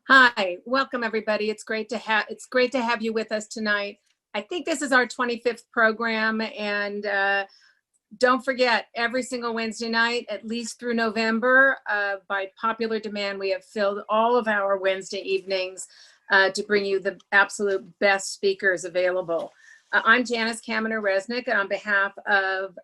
Hi, welcome everybody. It's great to have you with us tonight. I think this is our 25th program, and don't forget, every single Wednesday night, at least through November, by popular demand, we have filled all of our Wednesday evenings to bring you the absolute best speakers available. I'm Janice Kaminer-Resnick, and on behalf of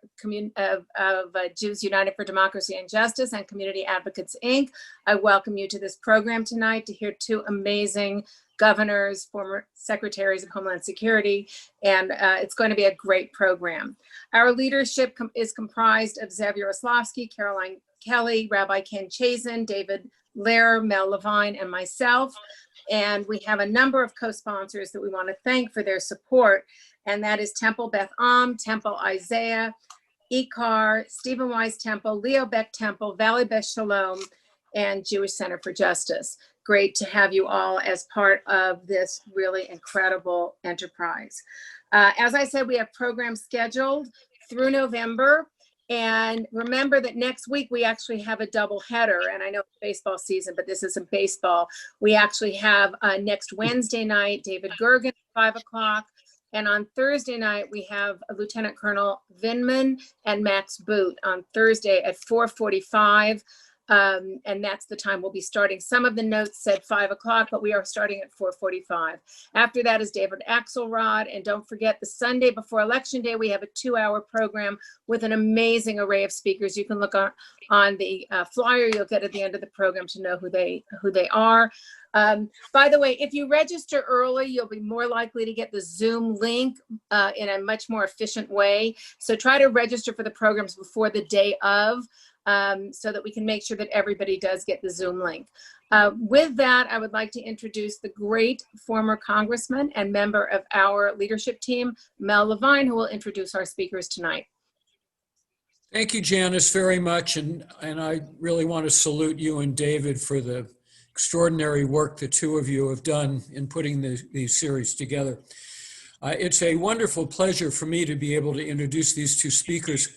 Jews United for Democracy and Justice and Community Advocates, Inc., I welcome you to this program tonight to hear two amazing governors, former secretaries of Homeland Security, and it's going to be a great program. Our leadership is comprised of Zev Yaroslavsky, Caroline Kelly, Rabbi Ken Chazen, David Lehrer, Mel Levine, and myself. And we have a number of co-sponsors that we want to thank for their support. And that is Temple Beth Am, Temple Isaiah, Ikar, Stephen Wise Temple, Leo Beck Temple, Valley Beth Shalom, and Jewish Center for Justice. Great to have you all as part of this really incredible enterprise. As I said, we have programs scheduled through November. And remember that next week we actually have a double header. And I know it's baseball season, but this isn't baseball. We actually have next Wednesday night, David Gergen at 5 o'clock. And on Thursday night, we have Lieutenant Colonel Vinman and Max Boot on Thursday at 4:45. And that's the time we'll be starting. Some of the notes said 5 o'clock, but we are starting at 4:45. After that is David Axelrod. And don't forget, the Sunday before Election Day, we have a 2-hour program with an amazing array of speakers. You can look on the flyer you'll get at the end of the program to know who they are. By the way, if you register early, you'll be more likely to get the Zoom link in a much more efficient way. So try to register for the programs before the day of, so that we can make sure that everybody does get the Zoom link. With that, I would like to introduce the great former congressman and member of our leadership team, Mel Levine, who will introduce our speakers tonight. Thank you, Janice, very much. And I really want to salute you and David for the extraordinary work the two of you have done in putting these series together. It's a wonderful pleasure for me to be able to introduce these two speakers.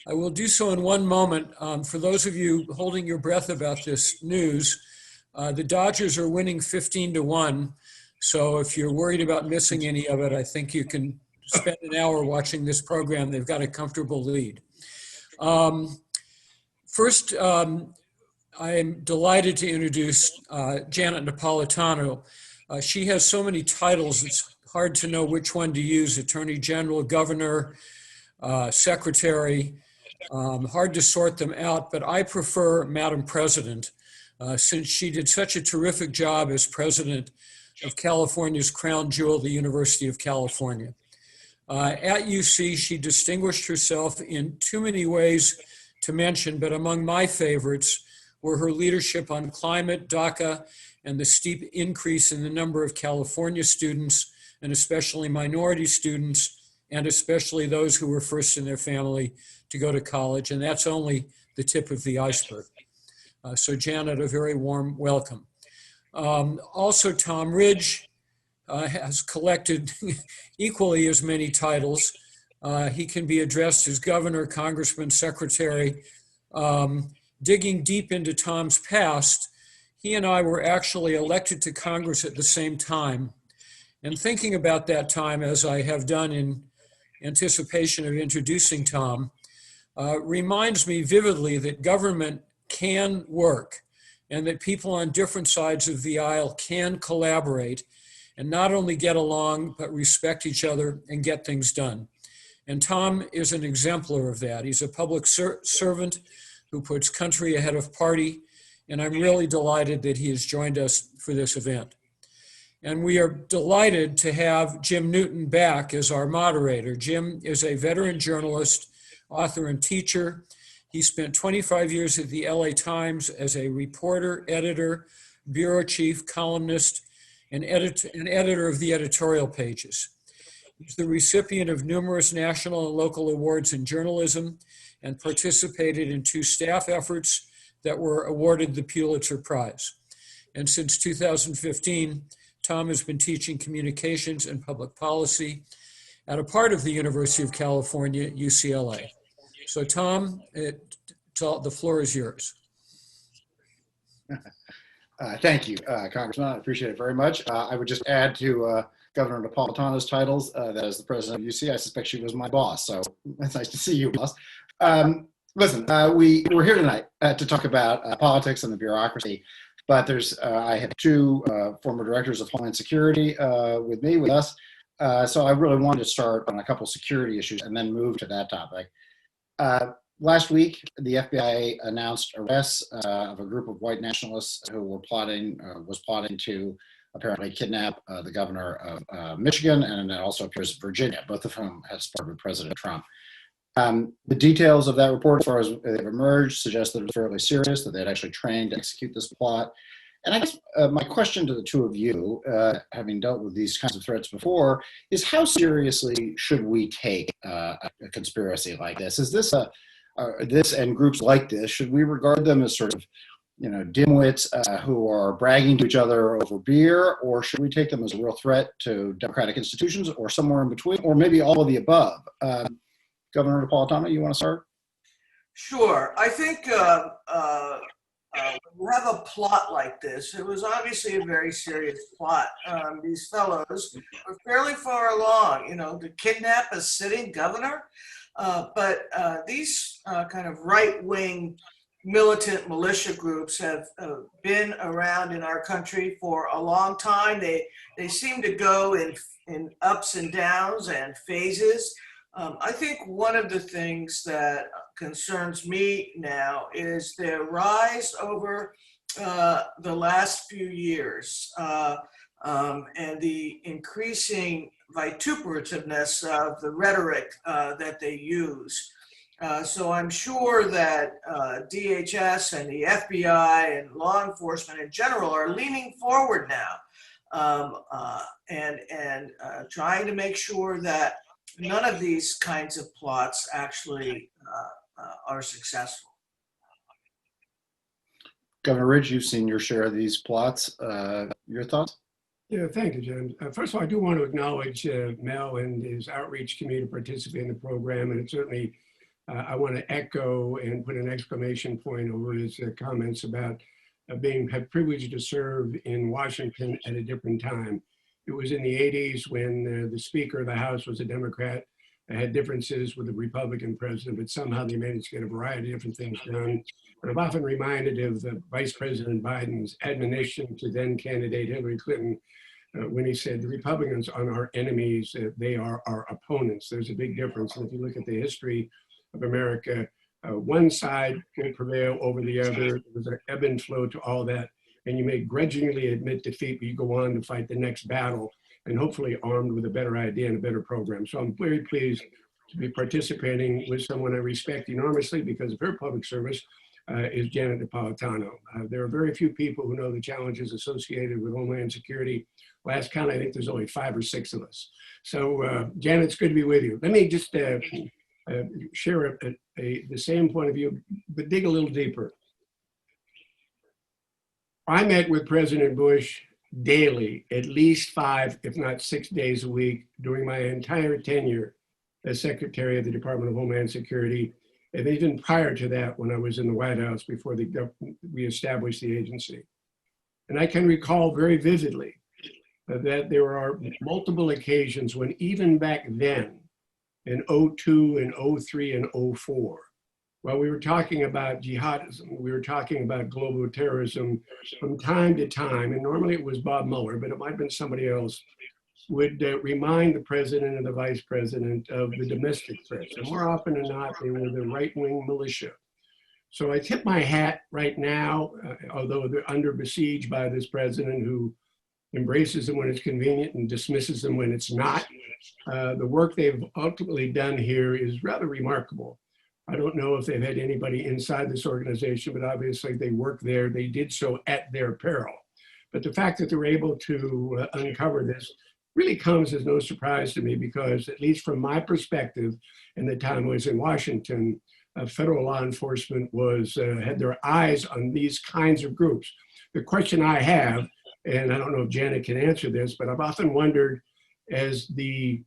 I will do so in one moment. For those of you holding your breath about this news, the Dodgers are winning 15-1. So if you're worried about missing any of it, I think you can spend an hour watching this program. They've got a comfortable lead. First, I am delighted to introduce Janet Napolitano. She has so many titles, it's hard to know which one to use: Attorney General, Governor, Secretary. Hard to sort them out, but I prefer Madam President, since she did such a terrific job as president of California's crown jewel, the University of California. At UC, she distinguished herself in too many ways to mention, but among my favorites were her leadership on climate, DACA, and the steep increase in the number of California students, and especially minority students, and especially those who were first in their family to go to college. And that's only the tip of the iceberg. So Janet, a very warm welcome. Also, Tom Ridge has collected equally as many titles. He can be addressed as governor, congressman, secretary. Digging deep into Tom's past, he and I were actually elected to Congress at the same time. And thinking about that time, as I have done in anticipation of introducing Tom, reminds me vividly that government can work and that people on different sides of the aisle can collaborate and not only get along, but respect each other and get things done. And Tom is an exemplar of that. He's a public servant who puts country ahead of party, and I'm really delighted that he has joined us for this event. And we are delighted to have Jim Newton back as our moderator. Jim is a veteran journalist, author, and teacher. He spent 25 years at the LA Times as a reporter, editor, bureau chief, columnist, and editor of the editorial pages. He's the recipient of numerous national and local awards in journalism and participated in 2 staff efforts that were awarded the Pulitzer Prize. And since 2015, Tom has been teaching communications and public policy at a part of the University of California, UCLA. So Tom, the floor is yours. Thank you, Congressman. I appreciate it very much. I would just add to Governor Napolitano's titles that as the president of UC, I suspect she was my boss. So it's nice to see you, boss. Listen, we're here tonight to talk about politics and the bureaucracy. But I have two former directors of Homeland Security with us. So I really wanted to start on a couple security issues and then move to that topic. Last week, the FBI announced arrests of a group of white nationalists who was plotting to apparently kidnap the governor of Michigan, and then also appears Virginia, both of whom had supported President Trump. The details of that report, as far as they've emerged, suggest that it was fairly serious, that they had actually trained to execute this plot. And I guess my question to the two of you, having dealt with these kinds of threats before, is how seriously should we take a conspiracy like this? Is this this and groups like this, should we regard them as sort of, dimwits who are bragging to each other over beer, or should we take them as a real threat to democratic institutions, or somewhere in between, or maybe all of the above? Governor Napolitano, you want to start? Sure. I think when you have a plot like this, it was obviously a very serious plot. These fellows were fairly far along, to kidnap a sitting governor. But these kind of right-wing militant militia groups have been around in our country for a long time. They seem to go in ups and downs and phases. I think one of the things that concerns me now is their rise over the last few years and the increasing vituperativeness of the rhetoric that they use. So I'm sure that DHS and the FBI and law enforcement in general are leaning forward now and trying to make sure that none of these kinds of plots actually are successful. Governor Ridge, you've seen your share of these plots. Your thoughts? Yeah, thank you, Jim. First of all, I do want to acknowledge Mel and his outreach to me to participate in the program, and certainly I want to echo and put an exclamation point over his comments about had privileged to serve in Washington at a different time. It was in the 80s when the Speaker of the House was a Democrat. I had differences with the Republican president, but somehow they managed to get a variety of different things done. But I'm often reminded of Vice President Biden's admonition to then candidate Hillary Clinton when he said, the Republicans aren't our enemies, they are our opponents. There's a big difference. And if you look at the history of America, one side will prevail over the other. There's an ebb and flow to all that. And you may grudgingly admit defeat, but you go on to fight the next battle, and hopefully armed with a better idea and a better program. So I'm very pleased to be participating with someone I respect enormously because of her public service, is Janet Napolitano. There are very few people who know the challenges associated with Homeland Security. Last count, I think there's only 5 or 6 of us. So Janet, it's good to be with you. Let me just share the same point of view, but dig a little deeper. I met with President Bush daily, at least 5, if not 6 days a week during my entire tenure as Secretary of the Department of Homeland Security, and even prior to that when I was in the White House before we established the agency. And I can recall very vividly that there are multiple occasions when even back then, in 02 and 03 and 04, while we were talking about jihadism, we were talking about global terrorism from time to time, and normally it was Bob Mueller, but it might have been somebody else, would remind the president and the vice president of the domestic threats. And more often than not, they were the right-wing militia. So I tip my hat right now, although they're under besiege by this president who embraces them when it's convenient and dismisses them when it's not. The work they've ultimately done here is rather remarkable. I don't know if they've had anybody inside this organization, but obviously they work there. They did so at their peril. But the fact that they're able to uncover this really comes as no surprise to me because, at least from my perspective, in the time I was in Washington, federal law enforcement had their eyes on these kinds of groups. The question I have, and I don't know if Janet can answer this, but I've often wondered, as the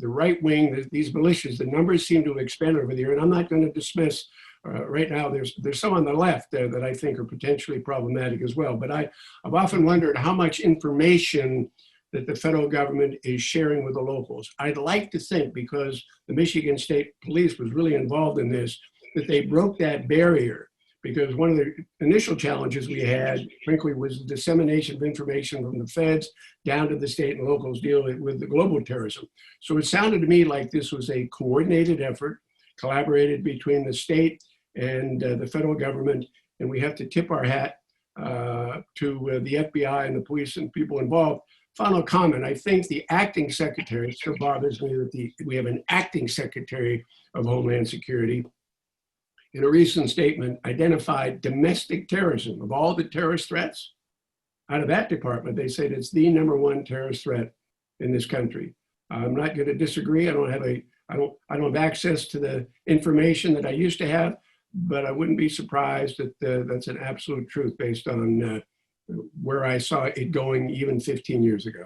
right wing, these militias, the numbers seem to expand over there, and I'm not going to dismiss right now, there's some on the left there that I think are potentially problematic as well. But I've often wondered how much information that the federal government is sharing with the locals. I'd like to think, because the Michigan State Police was really involved in this, that they broke that barrier. Because one of the initial challenges we had, frankly, was the dissemination of information from the feds down to the state and locals dealing with the global terrorism. So it sounded to me like this was a coordinated effort, collaborated between the state and the federal government. And we have to tip our hat to the FBI and the police and people involved. Final comment, I think the acting secretary, it still bothers me that we have an acting secretary of Homeland Security, in a recent statement, identified domestic terrorism. Of all the terrorist threats, out of that department, they said it's the #1 terrorist threat in this country. I'm not going to disagree. I don't have access to the information that I used to have, but I wouldn't be surprised that that's an absolute truth based on where I saw it going even 15 years ago.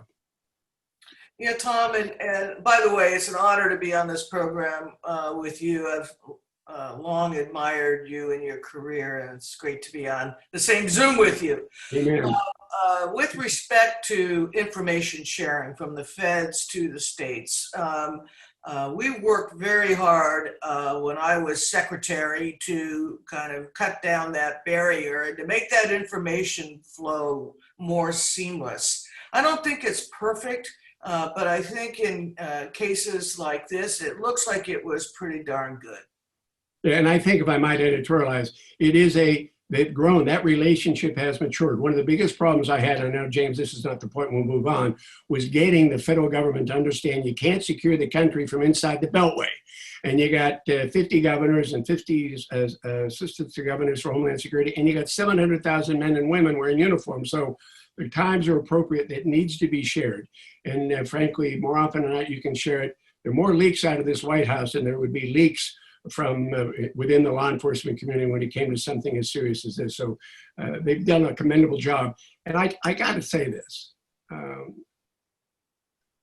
Yeah, Tom, and by the way, it's an honor to be on this program with you. I've long admired you and your career, and it's great to be on the same Zoom with you. Amen. With respect to information sharing from the feds to the states, we worked very hard when I was secretary to kind of cut down that barrier and to make that information flow more seamless. I don't think it's perfect, but I think in cases like this, it looks like it was pretty darn good. And I think, if I might editorialize, they've grown. That relationship has matured. One of the biggest problems I had, I know, James, this is not the point, we'll move on, was getting the federal government to understand you can't secure the country from inside the Beltway. And you got 50 governors and 50 assistants to governors for Homeland Security, and you got 700,000 men and women wearing uniforms. So the times are appropriate. It needs to be shared. And frankly, more often than not, you can share it. There are more leaks out of this White House than there would be leaks from within the law enforcement community when it came to something as serious as this. So they've done a commendable job. And I got to say this.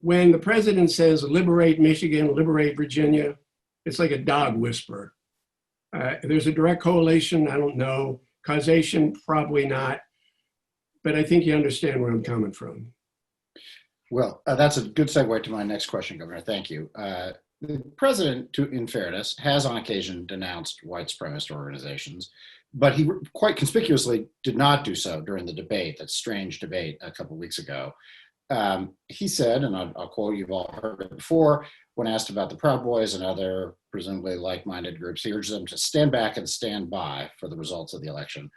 When the president says, liberate Michigan, liberate Virginia, it's like a dog whisper. There's a direct correlation, I don't know. Causation, probably not. But I think you understand where I'm coming from. Well, that's a good segue to my next question, Governor. Thank you. The president, in fairness, has on occasion denounced white supremacist organizations, but he quite conspicuously did not do so during the debate, that strange debate a couple of weeks ago. He said, and I'll quote, you've all heard it before, when asked about the Proud Boys and other presumably like-minded groups, he urged them to stand back and stand by for the results of the election.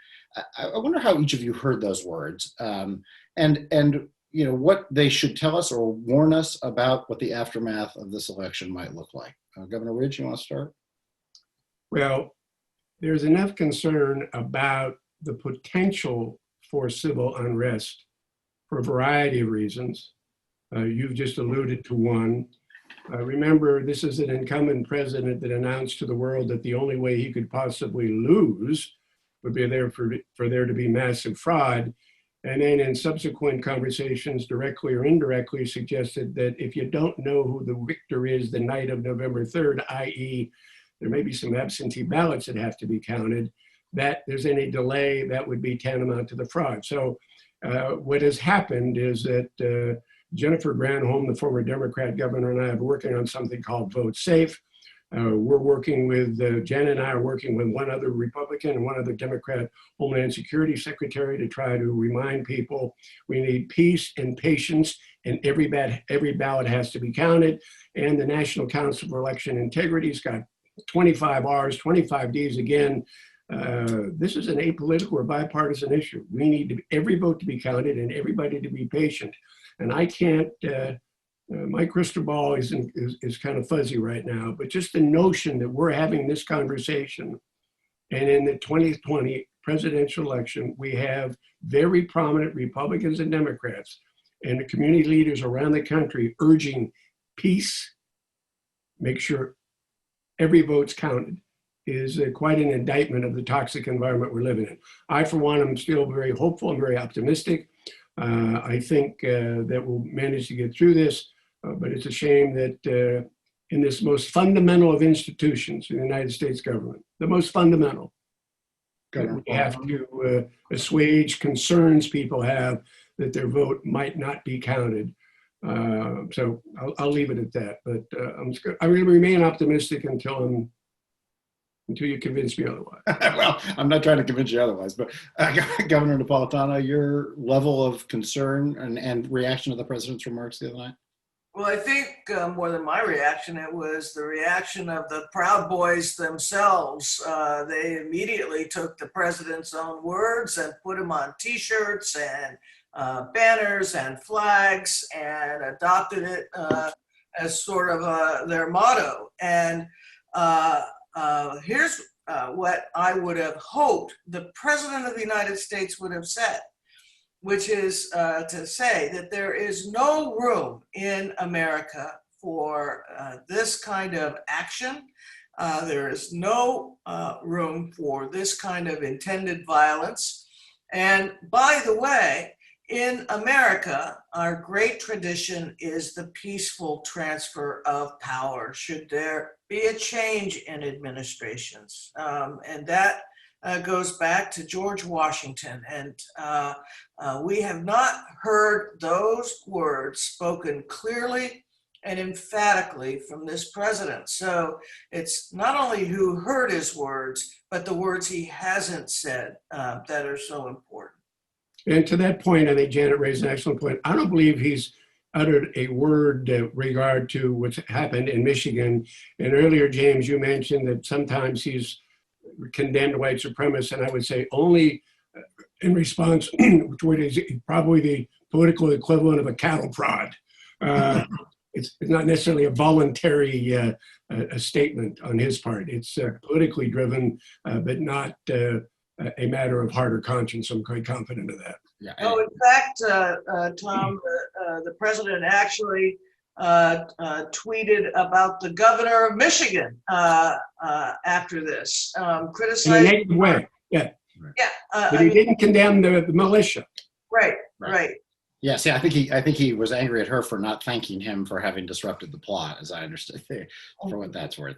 I wonder how each of you heard those words, and you know, what they should tell us or warn us about what the aftermath of this election might look like. Governor Ridge, you want to start? Well, there's enough concern about the potential for civil unrest for a variety of reasons. You've just alluded to one. Remember, this is an incumbent president that announced to the world that the only way he could possibly lose would be there for there to be massive fraud. And then in subsequent conversations, directly or indirectly, suggested that if you don't know who the victor is the night of November 3rd, i.e., there may be some absentee ballots that have to be counted, that there's any delay, that would be tantamount to the fraud. So what has happened is that Jennifer Granholm, the former Democrat governor, and I are working on something called Vote Safe. We're working with, Jen and I are working with one other Republican and one other Democrat Homeland Security Secretary to try to remind people we need peace and patience, and every ballot has to be counted. And the National Council for Election Integrity's got 25 R's, 25 D's again. This is an apolitical or bipartisan issue. We need every vote to be counted and everybody to be patient. And I can't, my crystal ball is kind of fuzzy right now, but just the notion that we're having this conversation, and in the 2020 presidential election, we have very prominent Republicans and Democrats and the community leaders around the country urging peace, make sure every vote's counted, is quite an indictment of the toxic environment we're living in. I, for one, am still very hopeful and very optimistic. I think that we'll manage to get through this. But it's a shame that in this most fundamental of institutions in the United States government, the most fundamental. Governor We have to assuage concerns people have that their vote might not be counted. So I'll leave it at that. But I will remain optimistic until you convince me otherwise. Well, I'm not trying to convince you otherwise, but Governor Napolitano, your level of concern and reaction to the president's remarks the other night? Well, I think more than my reaction, it was the reaction of the Proud Boys themselves. They immediately took the president's own words and put them on T-shirts and banners and flags and adopted it as sort of their motto. And here's what I would have hoped the President of the United States would have said, which is to say that there is no room in America for this kind of action. There is no room for this kind of intended violence. And by the way, in America, our great tradition is the peaceful transfer of power, should there be a change in administrations. And that goes back to George Washington. And we have not heard those words spoken clearly and emphatically from this president. So it's not only who heard his words, but the words he hasn't said that are so important. And to that point, I think Janet raised an excellent point. I don't believe he's uttered a word regard to what's happened in Michigan. And earlier, James, you mentioned that sometimes he's condemned white supremacists, and I would say only in response to what is probably the political equivalent of a cattle prod. It's not necessarily a voluntary a statement on his part. It's politically driven, but not a matter of heart or conscience. I'm quite confident of that. Yeah. Oh, in fact, Tom, the president actually tweeted about the governor of Michigan after this, In a criticizing. negative way, yeah. Yeah, But he didn't condemn the militia. right. Yeah, see, I think he was angry at her for not thanking him for having disrupted the plot, as I understood it, for what that's worth.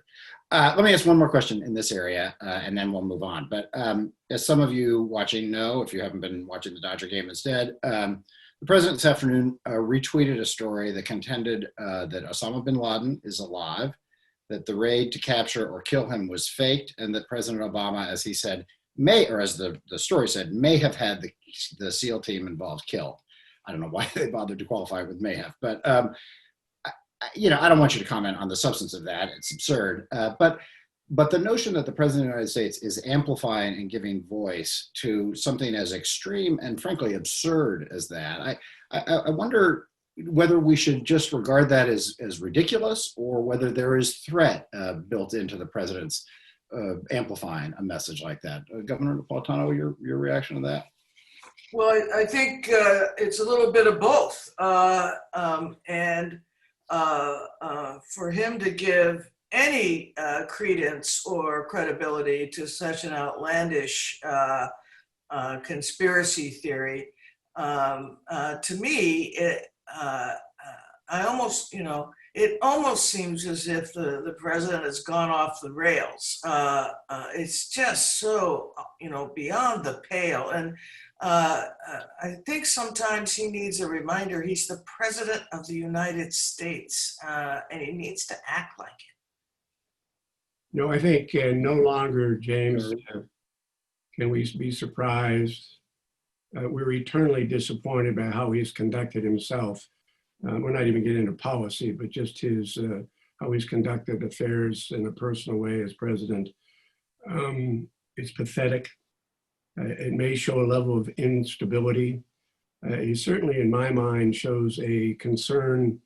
Let me ask one more question in this area, and then we'll move on. But as some of you watching know, if you haven't been watching the Dodger game instead, the president this afternoon retweeted a story that contended that Osama bin Laden is alive, that the raid to capture or kill him was faked, and that President Obama, as he said, may, or as the story said, may have had the SEAL team involved killed. I don't know why they bothered to qualify it with may have, but I don't want you to comment on the substance of that. It's absurd. But the notion that the president of the United States is amplifying and giving voice to something as extreme and frankly absurd as that, I wonder whether we should just regard that as ridiculous, or whether there is threat built into the president's amplifying a message like that. Governor Napolitano, your reaction to that? Well, I think it's a little bit of both. And for him to give any credence or credibility to such an outlandish conspiracy theory, to me, it almost seems as if the president has gone off the rails. It's just so, beyond the pale. And I think sometimes he needs a reminder he's the president of the United States, and he needs to act like it. No, I think no longer, James, can we be surprised. We're eternally disappointed by how he's conducted himself. We're not even getting into policy, but just his how he's conducted affairs in a personal way as president. It's pathetic. It may show a level of instability. He certainly, in my mind, shows a concern,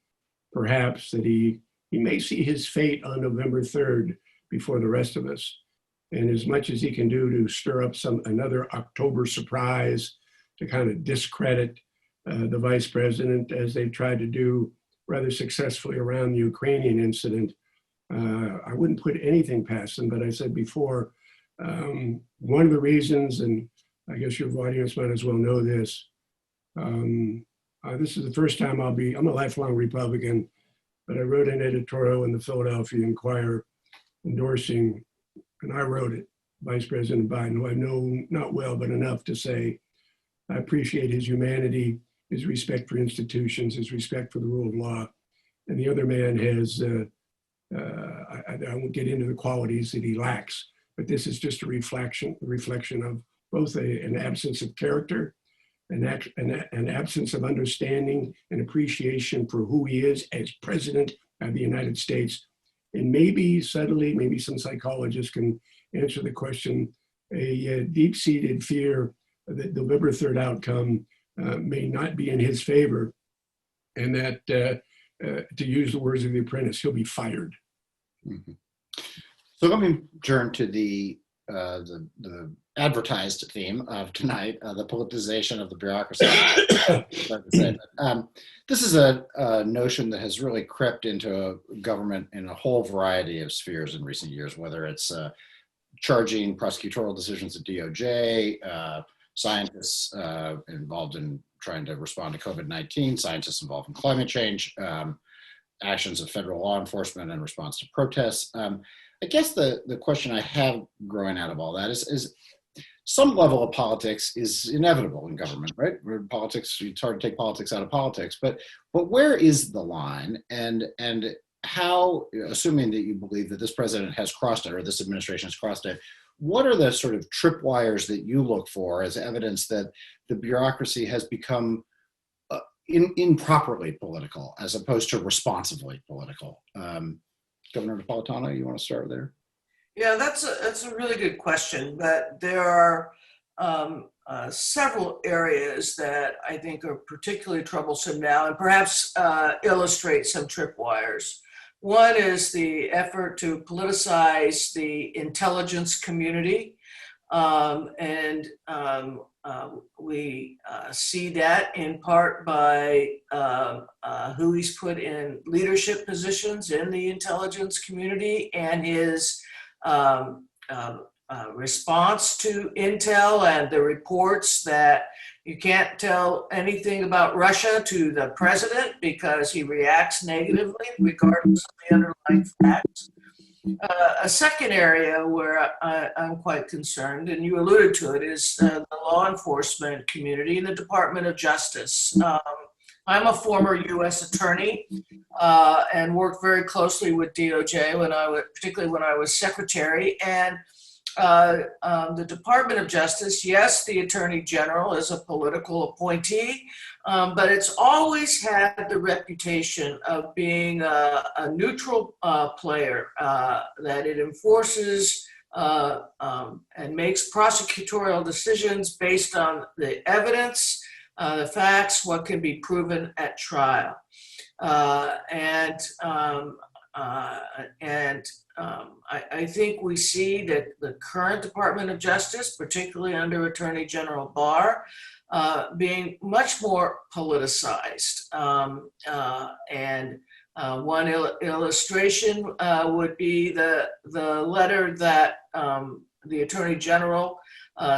perhaps, that he may see his fate on November 3rd before the rest of us. And as much as he can do to stir up another October surprise to kind of discredit the vice president, as they've tried to do rather successfully around the Ukrainian incident, I wouldn't put anything past them. But I said before, one of the reasons, and I guess your audience might as well know this, this is the first time I'm a lifelong Republican. but I wrote an editorial in the Philadelphia Inquirer endorsing, and I wrote it, Vice President Biden, who I know not well, but enough to say, I appreciate his humanity, his respect for institutions, his respect for the rule of law. And the other man has, I won't get into the qualities that he lacks, but this is just a reflection of both an absence of character, an absence of understanding and appreciation for who he is as president of the United States. And maybe subtly, maybe some psychologists can answer the question, a deep-seated fear that the November 3rd outcome may not be in his favor, and that, to use the words of The Apprentice, he'll be fired. Mm-hmm. So let me turn to the advertised theme of tonight, the politicization of the bureaucracy. This is a notion that has really crept into government in a whole variety of spheres in recent years, whether it's charging prosecutorial decisions at DOJ, scientists involved in trying to respond to COVID-19, scientists involved in climate change, actions of federal law enforcement in response to protests. I guess the question I have growing out of all that is some level of politics is inevitable in government, right? Politics, it's hard to take politics out of politics, but where is the line, and how, assuming that you believe that this president has crossed it or this administration has crossed it, what are the sort of tripwires that you look for as evidence that the bureaucracy has become improperly political as opposed to responsibly political? Governor Napolitano, you want to start there? Yeah, that's a really good question, but there are several areas that I think are particularly troublesome now and perhaps illustrate some tripwires. One is the effort to politicize the intelligence community, and we see that in part by who he's put in leadership positions in the intelligence community and his response to intel and the reports that you can't tell anything about Russia to the president because he reacts negatively regardless of the underlying facts. A second area where I'm quite concerned, and you alluded to it, is the law enforcement community and the Department of Justice. I'm a former U.S. attorney and worked very closely with DOJ particularly when I was secretary. And the Department of Justice, yes, the Attorney General is a political appointee, but it's always had the reputation of being a neutral player, that it enforces and makes prosecutorial decisions based on the evidence, the facts, what can be proven at trial. I think we see that the current Department of Justice, particularly under Attorney General Barr, being much more politicized. One illustration would be the letter that the Attorney General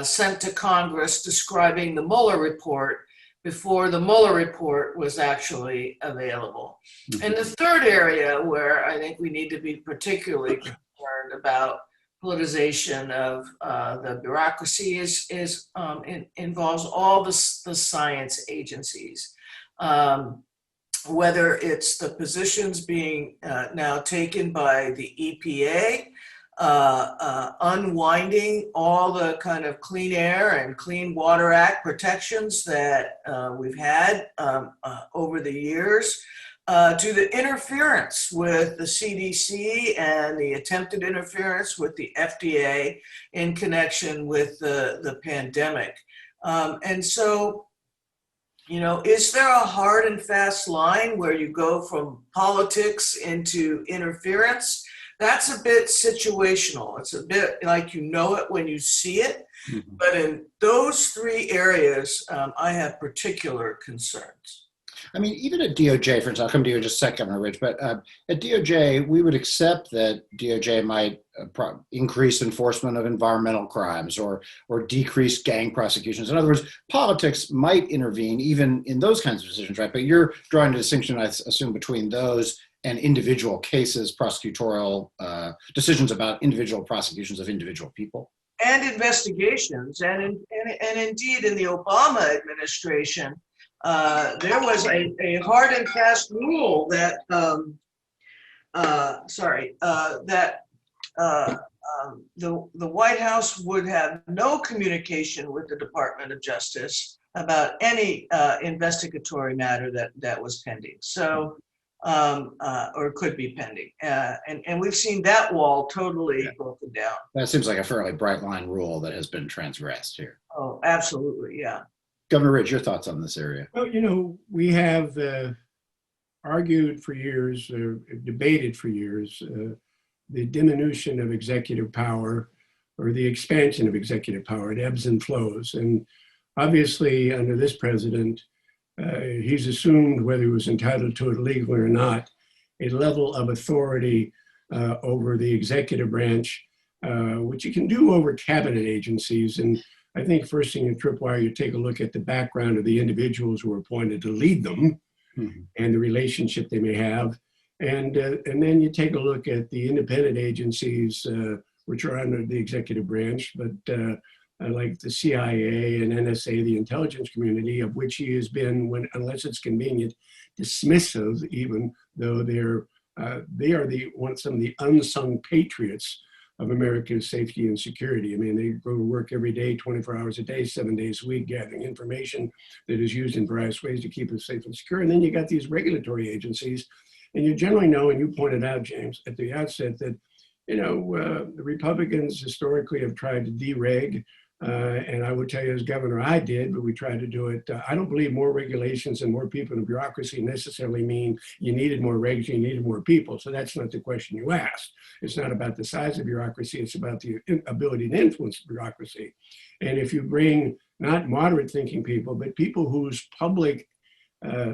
sent to Congress describing the Mueller report before the Mueller report was actually available. Mm-hmm. And the third area where I think we need to be particularly concerned about politicization of the bureaucracy involves all the science agencies. Whether it's the positions being now taken by the EPA, unwinding all the kind of Clean Air and Clean Water Act protections that we've had over the years, to the interference with the CDC and the attempted interference with the FDA in connection with the pandemic. And so, is there a hard and fast line where you go from politics into interference? That's a bit situational. It's a bit like you know it when you see it. Mm-hmm. But in those three areas, I have particular concerns. I mean, even at DOJ, for instance, I'll come to you in just a second, Governor Rich, but at DOJ, we would accept that DOJ might increase enforcement of environmental crimes or decrease gang prosecutions. In other words, politics might intervene even in those kinds of decisions, right? But you're drawing a distinction, I assume, between those and individual cases, prosecutorial decisions about individual prosecutions of individual people. And investigations, and indeed in the Obama administration, there was a hard and fast rule that the White House would have no communication with the Department of Justice about any investigatory matter that was pending. So, or could be pending. And we've seen that wall totally broken down. That seems like a fairly bright line rule that has been transgressed here. Oh, absolutely, yeah. Governor Ridge, your thoughts on this area? Well, we have argued for years, debated for years, the diminution of executive power or the expansion of executive power. It ebbs and flows. And obviously, under this president, he's assumed, whether he was entitled to it legally or not, a level of authority over the executive branch, which you can do over cabinet agencies. And I think first thing in Tripwire, you take a look at the background of the individuals who were appointed to lead them and the relationship they may have. And then you take a look at the independent agencies, which are under the executive branch, but like the CIA and NSA, the intelligence community, of which he has been, unless it's convenient, dismissive, even though they are some of the unsung patriots of America's safety and security. I mean, they go to work every day, 24 hours a day, 7 days a week, gathering information that is used in various ways to keep us safe and secure. And then you got these regulatory agencies, and you generally know, and you pointed out, James, at the outset that, the Republicans historically have tried to dereg. And I would tell you as governor, I did, but we tried to do it. I don't believe more regulations and more people in bureaucracy necessarily mean you needed more regs, you needed more people. So that's not the question you asked. It's not about the size of bureaucracy, it's about the ability to influence bureaucracy. And if you bring not moderate thinking people, but people whose public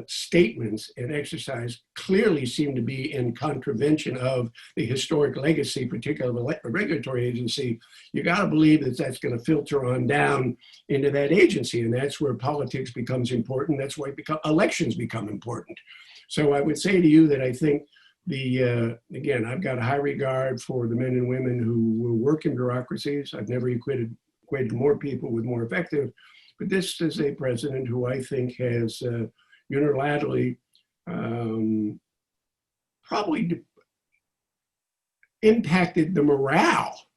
statements and exercise clearly seem to be in contravention of the historic legacy, particularly of a regulatory agency, you got to believe that that's going to filter on down into that agency. And that's where politics becomes important. That's why elections become important. So I would say to you that I think again, I've got a high regard for the men and women who will work in bureaucracies. I've never equated more people with more effective, but this is a president who I think has unilaterally probably impacted the morale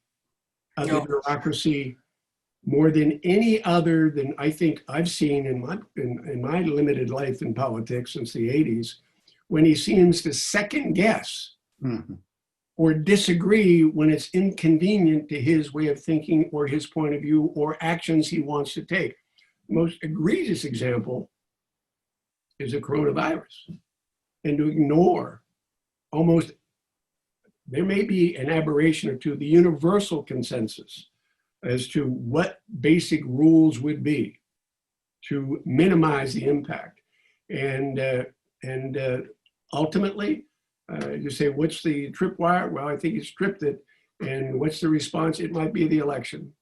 of the bureaucracy more than any other than I think I've seen in my limited life in politics since the 80s, when he seems to second guess or disagree when it's inconvenient to his way of thinking or his point of view or actions he wants to take. The most egregious example is the coronavirus, and to ignore almost, there may be an aberration or two, the universal consensus as to what basic rules would be to minimize the impact. And ultimately, you say, what's the tripwire? Well, I think it's tripped it. And what's the response? It might be the election.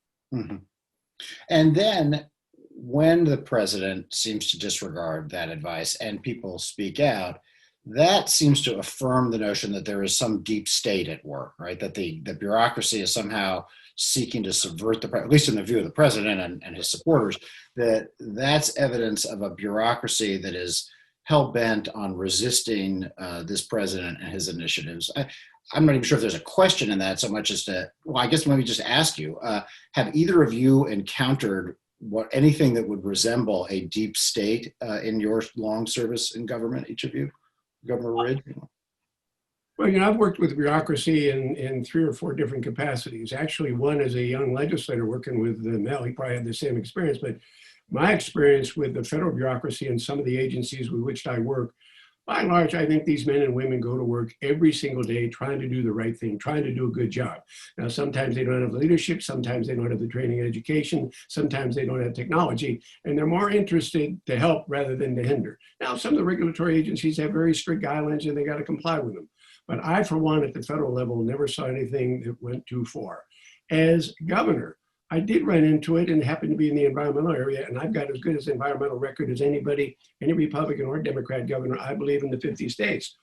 And then when the president seems to disregard that advice and people speak out, that seems to affirm the notion that there is some deep state at work, right? That the bureaucracy is somehow seeking to subvert at least in the view of the president and his supporters, that's evidence of a bureaucracy that is hell-bent on resisting this president and his initiatives. I'm not even sure if there's a question in that so much as to, well, I guess let me just ask you, have either of you encountered anything that would resemble a deep state in your long service in government, each of you? Governor Ridge? Well, I've worked with bureaucracy in 3 or 4 different capacities. Actually, one as a young legislator working with Mel, he probably had the same experience, but my experience with the federal bureaucracy and some of the agencies with which I work, by and large, I think these men and women go to work every single day trying to do the right thing, trying to do a good job. Now, sometimes they don't have the leadership, sometimes they don't have the training and education, sometimes they don't have technology, and they're more interested to help rather than to hinder. Now, some of the regulatory agencies have very strict guidelines and they got to comply with them. But I, for one, at the federal level, never saw anything that went too far. As governor, I did run into it and happened to be in the environmental area, and I've got as good as environmental record as anybody, any Republican or Democrat governor, I believe, in the 50 states.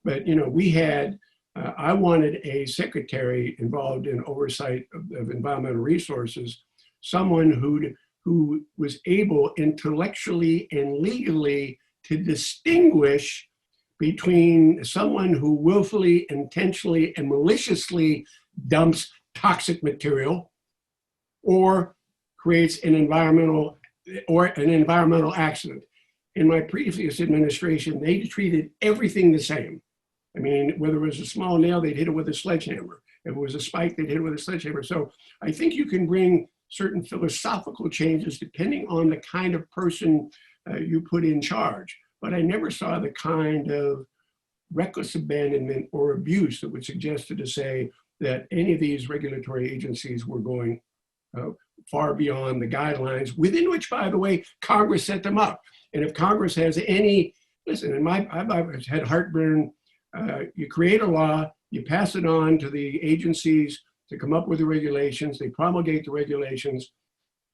But, you know, we had, I wanted a secretary involved in oversight of environmental resources, someone who was able intellectually and legally to distinguish between someone who willfully, intentionally, and maliciously dumps toxic material or creates an environmental accident. In my previous administration, they treated everything the same. I mean, whether it was a small nail, they'd hit it with a sledgehammer. If it was a spike, they'd hit it with a sledgehammer. So I think you can bring certain philosophical changes depending on the kind of person you put in charge. But I never saw the kind of reckless abandonment or abuse that would suggest to say that any of these regulatory agencies were going far beyond the guidelines, within which, by the way, Congress set them up. And if Congress has any, listen, I've had heartburn. You create a law, you pass it on to the agencies to come up with the regulations, they promulgate the regulations.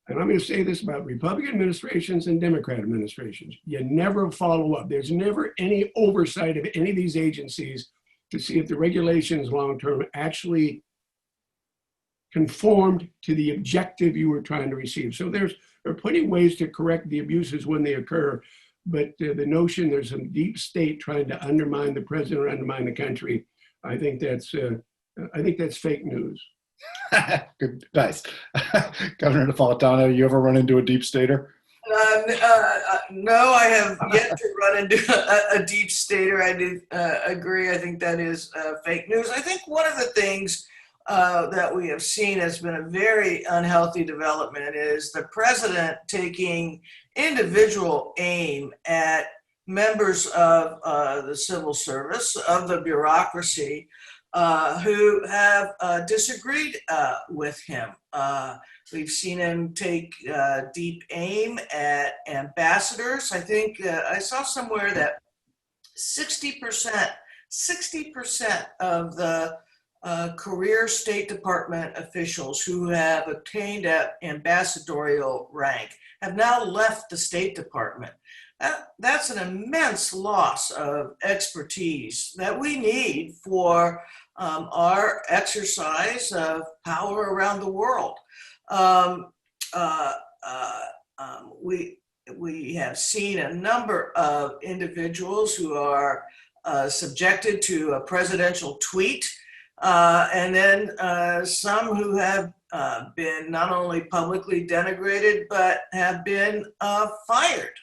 And I'm going to say this about Republican administrations and Democrat administrations. You never follow up. There's never any oversight of any of these agencies to see if the regulations long-term actually conformed to the objective you were trying to receive. So there are plenty of ways to correct the abuses when they occur. But the notion there's some deep state trying to undermine the president or undermine the country, I think that's fake news. Good, nice. Governor Napolitano, you ever run into a deep stater? No, I have yet to run into a deep stater. I do agree. I think that is fake news. I think one of the things that we have seen has been a very unhealthy development is the president taking individual aim at members of the civil service, of the bureaucracy, who have disagreed with him. We've seen him take deep aim at ambassadors. I think I saw somewhere that 60% of the career State Department officials who have obtained ambassadorial rank have now left the State Department. That's an immense loss of expertise that we need for our exercise of power around the world. We have seen a number of individuals who are subjected to a presidential tweet, and then some who have been not only publicly denigrated, but have been fired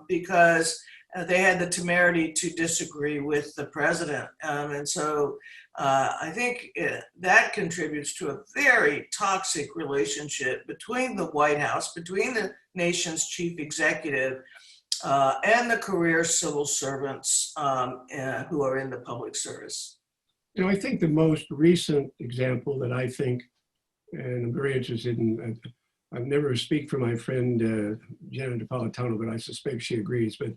because they had the temerity to disagree with the president. And so I think that contributes to a very toxic relationship between the White House, between the nation's chief executive, and the career civil servants who are in the public service. You know, I think the most recent example that I think, and I'm very interested in, I've never speak for my friend Janet Napolitano, but I suspect she agrees, but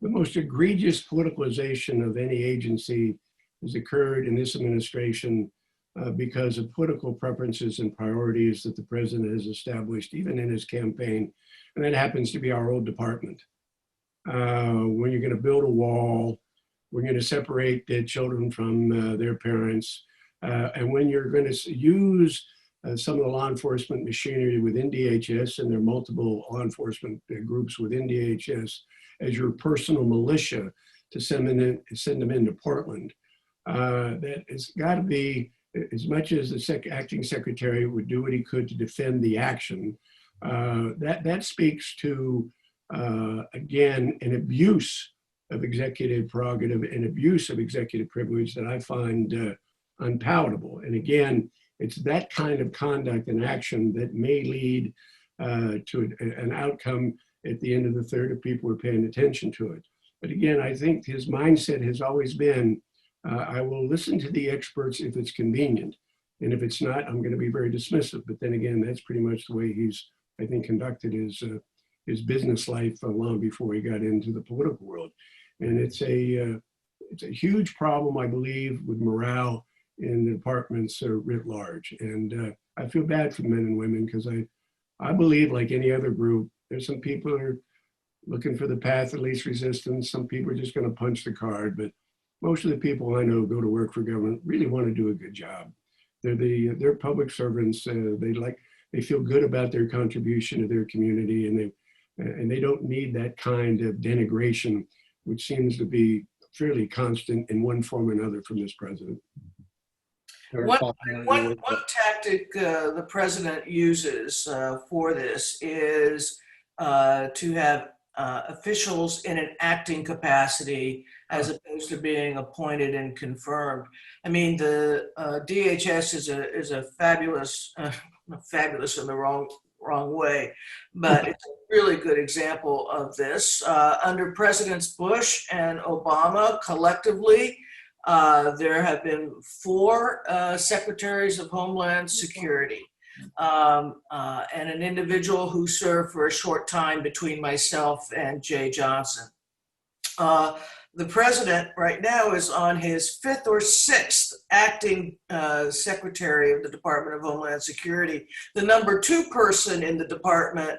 the most egregious politicalization of any agency has occurred in this administration because of political preferences and priorities that the president has established, even in his campaign, and that happens to be our old department. When you're going to build a wall, we're going to separate the children from their parents, and when you're going to use some of the law enforcement machinery within DHS, and there are multiple law enforcement groups within DHS, as your personal militia to send them into Portland. That it's got to be, as much as the acting secretary would do what he could to defend the action, that speaks to, again, an abuse of executive prerogative and abuse of executive privilege that I find unpalatable. And again, it's that kind of conduct and action that may lead to an outcome at the end of the third if people are paying attention to it. But again, I think his mindset has always been, I will listen to the experts if it's convenient. And if it's not, I'm going to be very dismissive. But then again, that's pretty much the way he's, I think, conducted his business life long before he got into the political world. And it's a huge problem, I believe, with morale in the departments writ large. And I feel bad for men and women because I believe, like any other group, there's some people who are looking for the path of least resistance. Some people are just going to punch the card. But most of the people I know go to work for government really want to do a good job. They're public servants. They feel good about their contribution to their community, and they don't need that kind of denigration, which seems to be fairly constant in one form or another from this president. One tactic the president uses for this is to have officials in an acting capacity as opposed to being appointed and confirmed. I mean, the DHS is a fabulous, fabulous in the wrong way, but it's a really good example of this. Under Presidents Bush and Obama collectively, there have been 4 secretaries of Homeland Security and an individual who served for a short time between myself and Jay Johnson. The president right now is on his 5th or 6th acting secretary of the Department of Homeland Security. The number 2 person in the department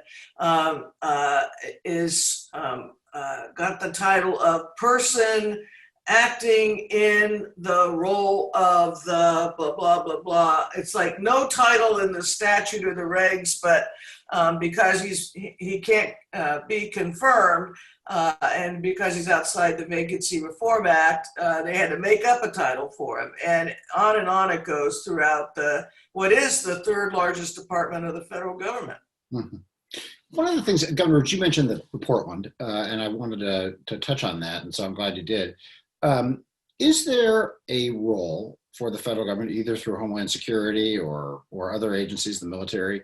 is got the title of person acting in the role of the blah, blah, blah, blah. It's like no title in the statute or the regs, but because he can't be confirmed and because he's outside the Vacancy Reform Act, they had to make up a title for him. And on it goes throughout what is the 3rd largest department of the federal government. Mm-hmm. One of the things, Governor, you mentioned the Portland, and I wanted to touch on that, and so I'm glad you did. Is there a role for the federal government, either through Homeland Security or other agencies, the military,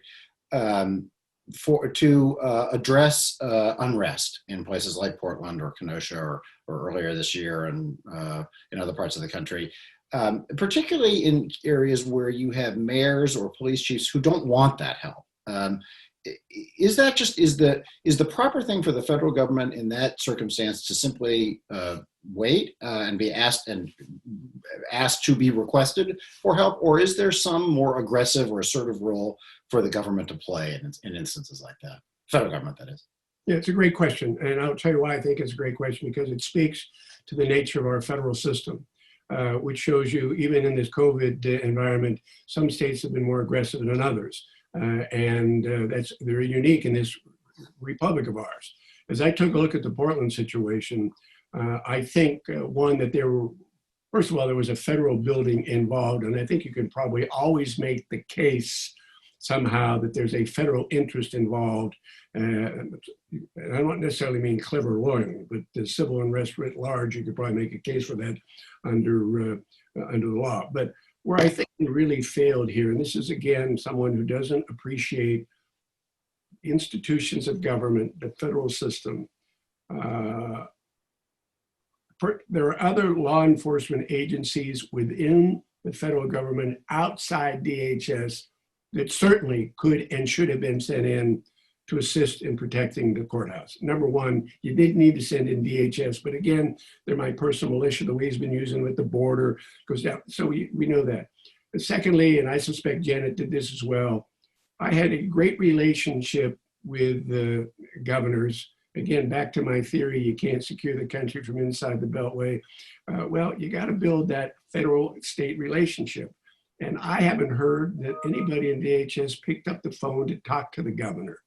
to address unrest in places like Portland or Kenosha or earlier this year and in other parts of the country, particularly in areas where you have mayors or police chiefs who don't want that help? Is the proper thing for the federal government in that circumstance to simply wait and be asked to be requested for help, or is there some more aggressive or assertive role for the government to play in instances like that? Federal government, that is. Yeah, it's a great question, and I'll tell you why I think it's a great question, because it speaks to the nature of our federal system, which shows you even in this COVID environment, some states have been more aggressive than others. That's very unique in this republic of ours. As I took a look at the Portland situation, I think that first of all, there was a federal building involved, and I think you can probably always make the case somehow that there's a federal interest involved. And I don't necessarily mean clever lawyering, but the civil unrest writ large, you could probably make a case for that under the law. But where I think we really failed here, and this is again someone who doesn't appreciate institutions of government, the federal system. There are other law enforcement agencies within the federal government outside DHS that certainly could and should have been sent in to assist in protecting the courthouse. Number one, you didn't need to send in DHS, but again, they're my personal militia, the way he's been using with the border goes down. So we know that. But secondly, and I suspect Janet did this as well, I had a great relationship with the governors. Again, back to my theory, you can't secure the country from inside the Beltway. Well, you got to build that federal-state relationship. And I haven't heard that anybody in DHS picked up the phone to talk to the governor,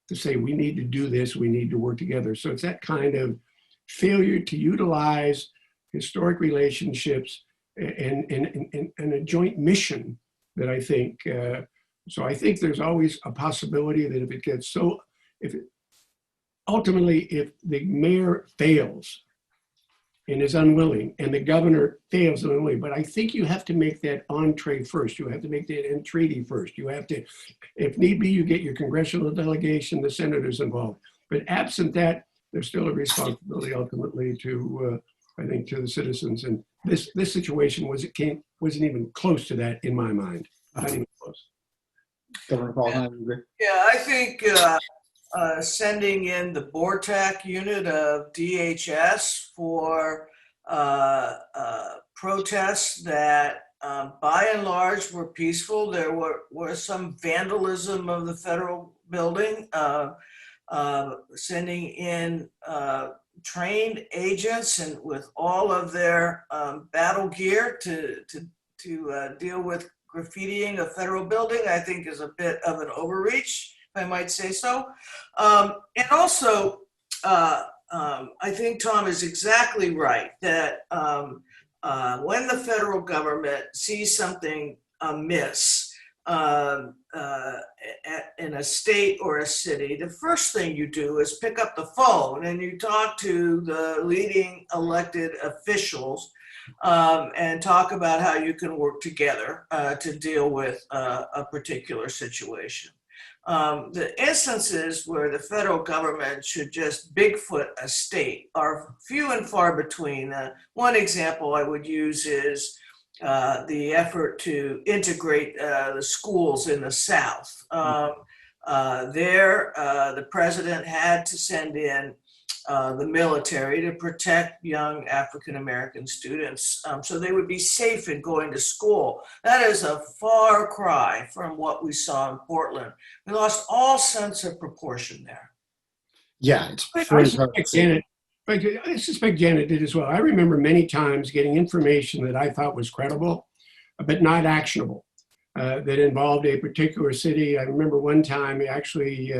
to say, we need to do this, we need to work together. So it's that kind of failure to utilize historic relationships and a joint mission that I think, so I think there's always a possibility that ultimately, if the mayor fails and is unwilling, and the governor fails and unwilling, but I think you have to make that entree first. You have to make that entreaty first. You have to, if need be, you get your congressional delegation, the senators involved. But absent that, there's still a responsibility ultimately to, I think, to the citizens. And this situation wasn't even close to that in my mind. Not even close. Governor Paul, I agree. Yeah, I think sending in the BORTAC unit of DHS for protests that by and large were peaceful. There was some vandalism of the federal building. sending in trained agents and with all of their battle gear to deal with graffitiing a federal building, I think is a bit of an overreach, if I might say so. And also, I think Tom is exactly right that when the federal government sees something amiss in a state or a city, the first thing you do is pick up the phone and you talk to the leading elected officials and talk about how you can work together to deal with a particular situation. The instances where the federal government should just Bigfoot a state are few and far between. One example I would use is the effort to integrate the schools in the South. The president had to send in the military to protect young African-American students so they would be safe in going to school. That is a far cry from what we saw in Portland. We lost all sense of proportion there. Yeah, it's I pretty suspect Janet did as well. I remember many times getting information that I thought was credible, but not actionable, that involved a particular city. I remember one time actually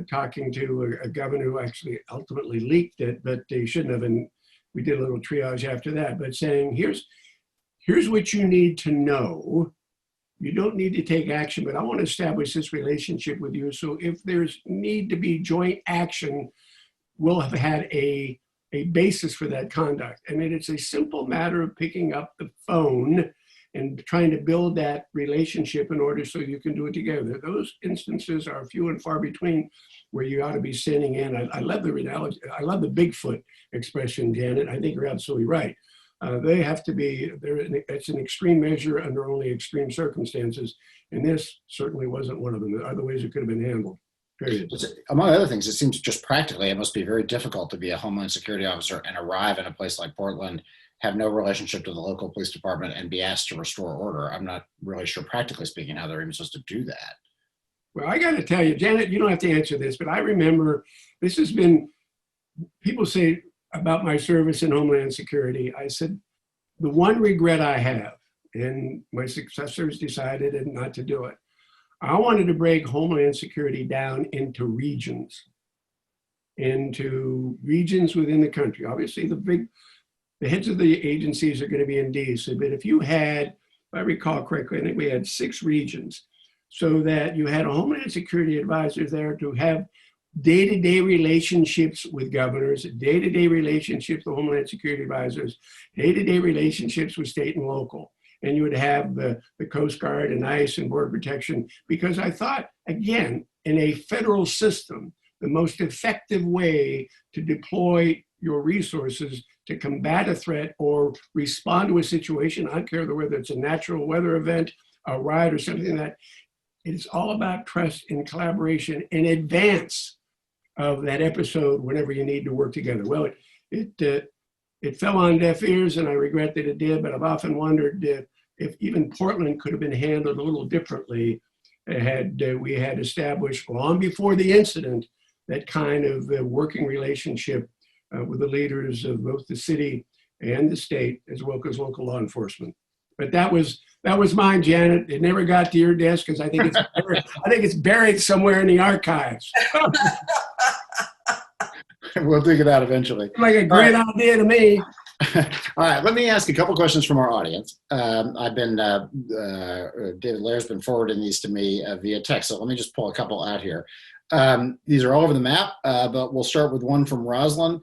talking to a governor who actually ultimately leaked it, but they shouldn't have, and we did a little triage after that, but saying, here's what you need to know. You don't need to take action, but I want to establish this relationship with you. So if there's need to be joint action, we'll have had a basis for that conduct. And it's a simple matter of picking up the phone and trying to build that relationship in order so you can do it together. Those instances are few and far between where you ought to be sending in. I love the analogy. I love the Bigfoot expression, Janet. I think you're absolutely right. They have to be, it's an extreme measure under only extreme circumstances. And this certainly wasn't one of them. There are other ways it could have been handled. Period. Among other things, it seems just practically, it must be very difficult to be a Homeland Security officer and arrive in a place like Portland, have no relationship to the local police department, and be asked to restore order. I'm not really sure, practically speaking, how they're even supposed to do that. Well, I got to tell you, Janet, you don't have to answer this, but I remember this has been, people say about my service in Homeland Security, I said, the one regret I have, and my successors decided not to do it, I wanted to break Homeland Security down into regions within the country. Obviously, the heads of the agencies are going to be in DC, but if you had, if I recall correctly, I think we had 6 regions, so that you had a Homeland Security advisor there to have day-to-day relationships with governors, day-to-day relationships with Homeland Security advisors, day-to-day relationships with state and local. And you would have the Coast Guard and ICE and Border Protection, because I thought, again, in a federal system, the most effective way to deploy your resources to combat a threat or respond to a situation, I don't care whether it's a natural weather event, a riot, or something like that, it's all about trust and collaboration in advance of that episode whenever you need to work together. Well, it fell on deaf ears, and I regret that it did, but I've often wondered if even Portland could have been handled a little differently had we had established long before the incident that kind of working relationship with the leaders of both the city and the state, as well as local law enforcement. But that was mine, Janet. It never got to your desk because I think it's buried somewhere in the archives. We'll dig it out eventually. Like a great idea to me. All right, let me ask a couple questions from our audience. David Lair's been forwarding these to me via text, so let me just pull a couple out here. These are all over the map, but we'll start with one from Rosalind.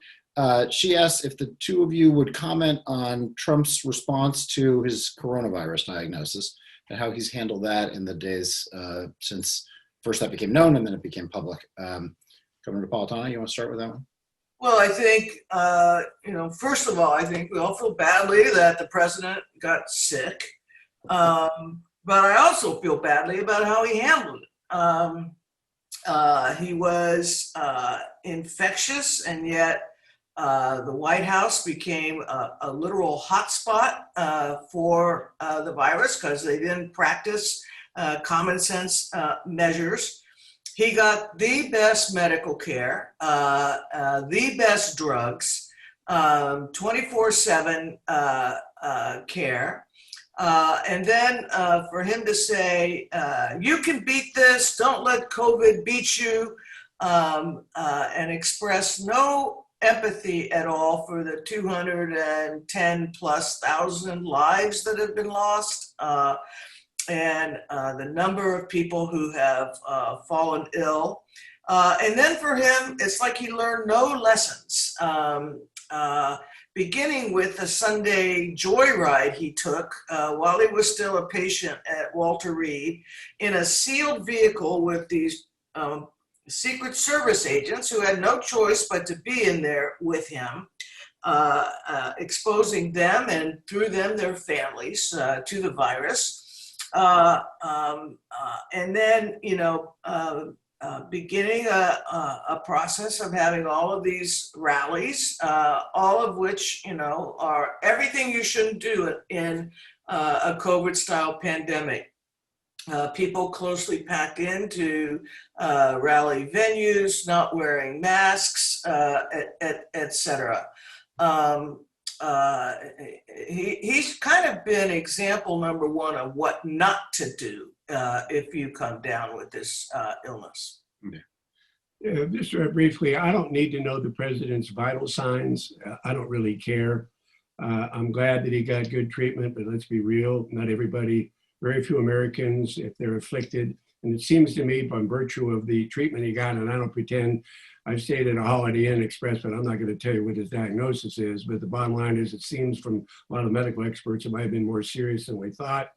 She asks if the two of you would comment on Trump's response to his coronavirus diagnosis and how he's handled that in the days since first that became known and then it became public. Governor Napolitano, you want to start with that one? Well, I think, first of all, I think we all feel badly that the president got sick. But I also feel badly about how he handled it. He was infectious, and yet the White House became a literal hotspot for the virus because they didn't practice common sense measures. He got the best medical care, the best drugs, 24/7 care. And then for him to say, you can beat this, don't let COVID beat you, and express no empathy at all for the 210,000+ lives that have been lost, and the number of people who have fallen ill. And then for him, it's like he learned no lessons. Beginning with the Sunday joyride he took while he was still a patient at Walter Reed in a sealed vehicle with these Secret Service agents who had no choice but to be in there with him, exposing them and through them their families to the virus. And then, beginning a process of having all of these rallies, all of which, are everything you shouldn't do in a COVID-style pandemic. People closely packed into rally venues, not wearing masks, et cetera. He's kind of been example number one of what not to do if you come down with this illness. Just briefly, I don't need to know the president's vital signs. I don't really care. I'm glad that he got good treatment, but let's be real, not everybody, very few Americans, if they're afflicted, and it seems to me by virtue of the treatment he got, and I don't pretend I've stayed at a Holiday Inn Express, but I'm not going to tell you what his diagnosis is, but the bottom line is it seems from a lot of medical experts it might have been more serious than we thought,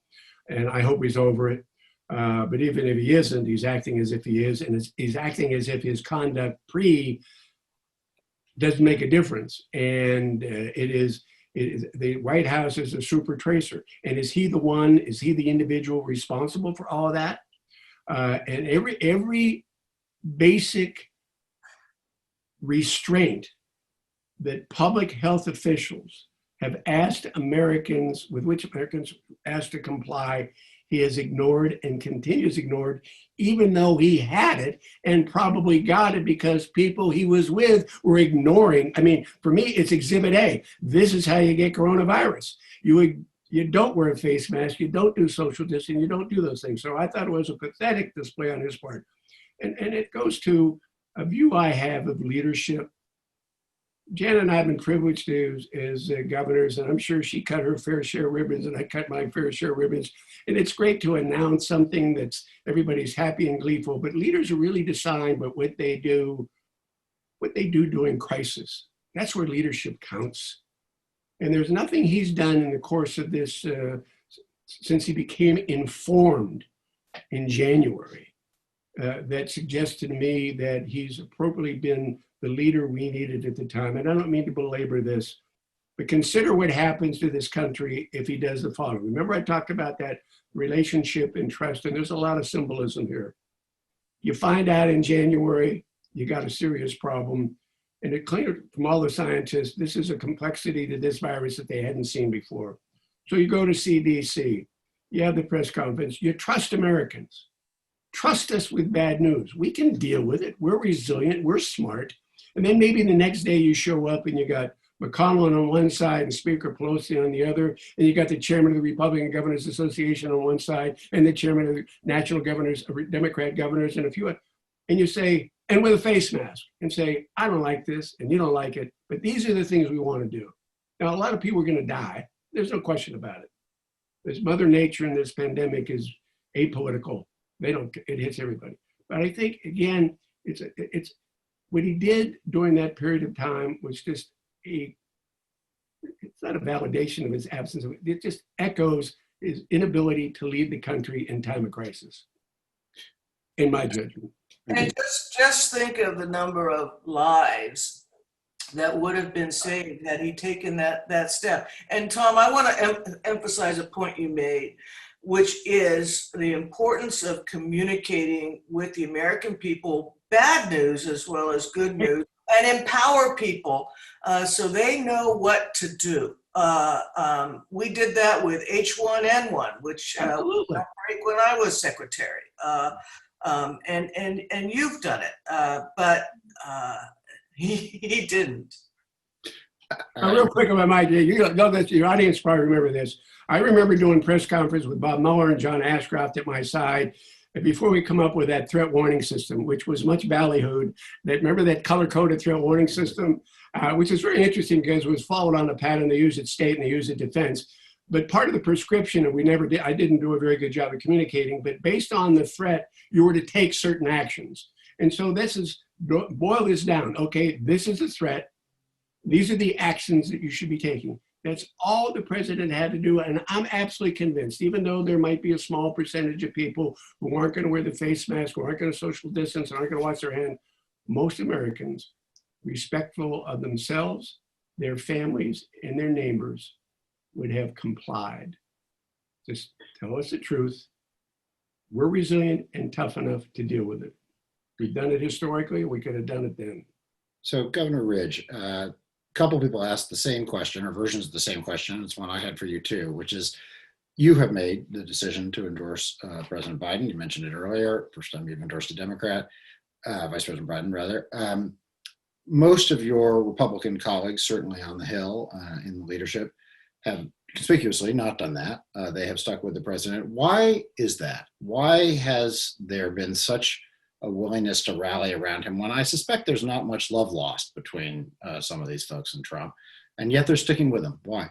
and I hope he's over it. But even if he isn't, he's acting as if he is, and he's acting as if his conduct doesn't make a difference. And the White House is a super tracer. And is he the individual responsible for all of that? And every basic restraint that public health officials have asked Americans, with which Americans asked to comply, he has ignored and continues ignored, even though he had it and probably got it because people he was with were ignoring. I mean, for me, it's exhibit A. This is how you get coronavirus. You don't wear a face mask, you don't do social distancing, you don't do those things. So I thought it was a pathetic display on his part. And it goes to a view I have of leadership. Janet and I have been privileged as governors, and I'm sure she cut her fair share of ribbons and I cut my fair share of ribbons. And it's great to announce something that's everybody's happy and gleeful, but leaders are really designed by what they do during crisis. That's where leadership counts. And there's nothing he's done in the course of this, since he became informed in January, that suggested to me that he's appropriately been the leader we needed at the time. And I don't mean to belabor this, but consider what happens to this country if he does the following. Remember I talked about that relationship and trust, and there's a lot of symbolism here. You find out in January, you got a serious problem, and it cleared from all the scientists, this is a complexity to this virus that they hadn't seen before. So you go to CDC, you have the press conference, you trust Americans. Trust us with bad news. We can deal with it. We're resilient, we're smart. And then maybe the next day you show up and you got McConnell on one side and Speaker Pelosi on the other, and you got the chairman of the Republican Governors Association on one side and the chairman of the National Governors, Democrat governors, and a few, and you say, and with a face mask, and say, I don't like this and you don't like it, but these are the things we want to do. Now, a lot of people are going to die. There's no question about it. This Mother Nature in this pandemic is apolitical. It hits everybody. But I think, again, it's what he did during that period of time was just it's not a validation of his absence. It just echoes his inability to lead the country in time of crisis, in my judgment. And just think of the number of lives that would have been saved had he taken that step. And Tom, I want to emphasize a point you made, which is the importance of communicating with the American people bad news as well as good news, and empower people so they know what to do. We did that with H1N1, which when I was secretary. And you've done it, but he didn't. Real quick, if I might, you know that your audience probably remember this. I remember doing press conference with Bob Mueller and John Ashcroft at my side before we come up with that threat warning system, which was much ballyhooed. Remember that color-coded threat warning system, which is very interesting because it was followed on a pattern they use at state and they use at defense. But part of the prescription, and I didn't do a very good job of communicating, but based on the threat, you were to take certain actions. And so boil this down. Okay, this is a threat. These are the actions that you should be taking. That's all the president had to do. And I'm absolutely convinced, even though there might be a small percentage of people who aren't going to wear the face mask, who aren't going to social distance, aren't going to wash their hand, most Americans, respectful of themselves, their families, and their neighbors, would have complied. Just tell us the truth. We're resilient and tough enough to deal with it. We've done it historically. We could have done it then. So Governor Ridge, a couple people asked the same question or versions of the same question. It's one I had for you too, which is you have made the decision to endorse President Biden. You mentioned it earlier. First time you've endorsed a Democrat, Vice President Biden rather. Most of your Republican colleagues, certainly on the Hill in the leadership, have conspicuously not done that. They have stuck with the president. Why is that? Why has there been such a willingness to rally around him when I suspect there's not much love lost between some of these folks and Trump, and yet they're sticking with him? Why?